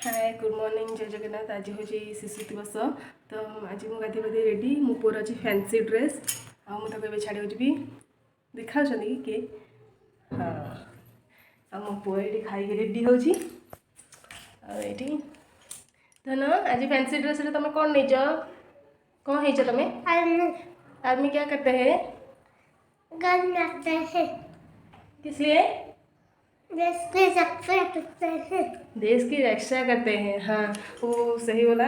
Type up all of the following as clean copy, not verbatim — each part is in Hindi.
हाय गुड मॉर्निंग जय जगन्नाथ। आज हूँ शिशु दिवस। तो आज मुझे गाधी बाधी रेडी मो पुअर अच्छी फैंसी ड्रेस आगे छाड़ जी देखा किए हाँ मो पुआ ये खाई रेडी हो धन आज फैंसी ड्रेस तुम कौन नहीं कौन है तुम्हें आर्मी क्या करते हैं गन लगते हैं किस लिए देश की रक्षा करते हैं। देश की रक्षा करते हैं। हाँ वो सही बोला।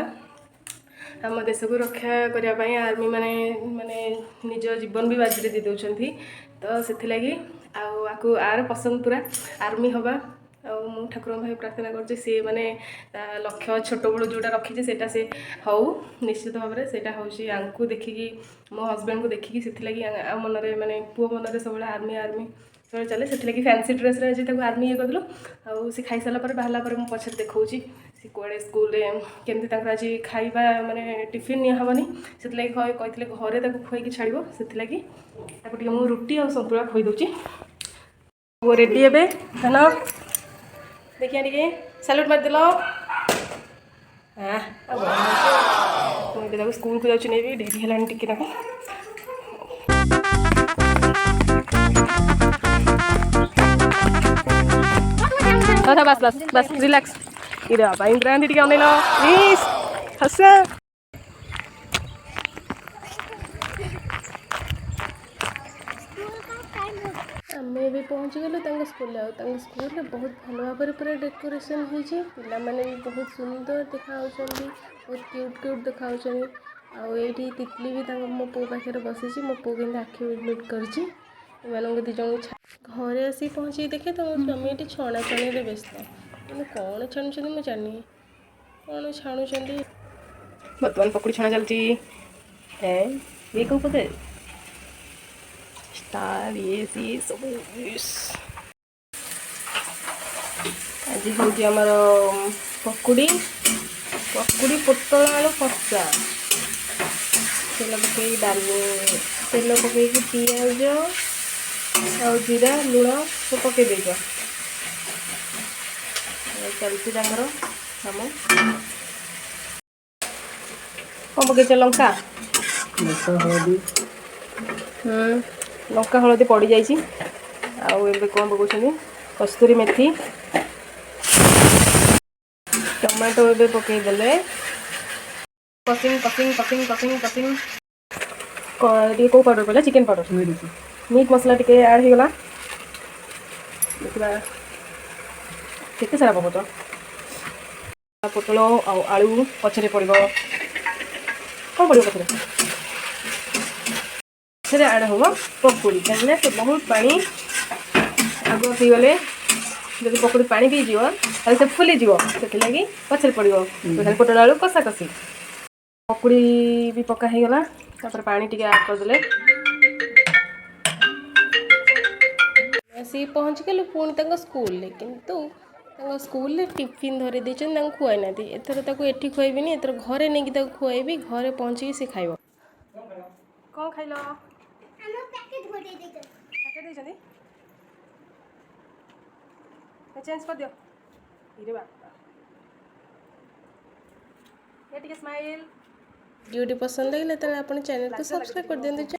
आम देश को रक्षा करने आर्मी माने माने निज जीवन भी बाजी दे दौरान तो से आपको आर पसंद पूरा आर्मी हवा मु ठाकुर भाई प्रार्थना कर सी माने लक्ष्य छोट बड़ जोटा रखी से से हौ निश्चित भाव में सेटा हूँ देखिकी मो हजबैंड को देखिकी से मन में माने पुओ मन सब आर्मी आर्मी सब चले से फैंसी ड्रेस आर्मी ये करदेलु सी खाई सारा बाहर पर मुझे पछे देखा सी कड़े स्कूल केमती आज खाଇବା माने टिफिन निहबनी से कहते घरे खुआई छाड़ से मुझे रुटी और सतुला खुई दूची वो रेडी हे धन देखिए टे सैल्यूट मारदेल हाँ मुझे स्कूल को जाऊँ नहीं डेरी है टी ना बस बस बस रिलैक्स इरा बाबा इंदिरा गांधी टी अनेल प्लीज हस आम ए पहुँची गलु स्कूल स्कूल बहुत भल भाव पूरा डेकोरेशन होती पाने भी बहुत सुंदर देखा बहुत क्यूट क्यूट देखा आठी तितली भी मो पो पाखे बसी मो पो के आखि मिट कर दिज घरे आसी पहुँची देखे तो मो स्वामी ये छणा छणी व्यस्त कौन छाणुंट मुझे जानी कौन छाणुंट बर्तमान पकड़ी छणा चलती ये कौ पते स्टार ये सी सब आज हूँ आमर पकुड़ी पकुड़ी पोटल आलू कषा तेल पकई डाली तेल पकई पियाज और जीरा लुण सब पकई देज चलती कम कौन पकईच लंका लंका हलदी पड़ जाइए कौन पकाउछनी कस्तूरी मेथी टमाटो ए पकईदे कसिंग कसिंग कसिंग कसिंग कसिंग कौ पाउडर पड़ा चिकेन पाउडर मीट मसला टी ऐड होगा देखा केते सारा पकाउच पोटल आलू पछरे पड़ कौन पड़ो पछरे ऐड हम पकुड़ी कहीं तो बहुत पानी आग पीगले जब पकुड़ी पानी पीजी से फुलीज से लगी पछरे पड़ो पोटल आलू कषा कषी पकुड़ी भी पका होगला पानी टी ऐड करदे सी पहुँच गलु पुणी स्कूल किंतु स्कूल टिफिन धरी देते खुआई ना एथर एठी खुआबी एथर घरे नहीं खुआबी घरे पहुँची सी खाइब कौन खाइल चेंज कर दियो ये स्माइल वीडियो पसंद लगे तो आप चैनल को सब्सक्राइब कर दिखाँ।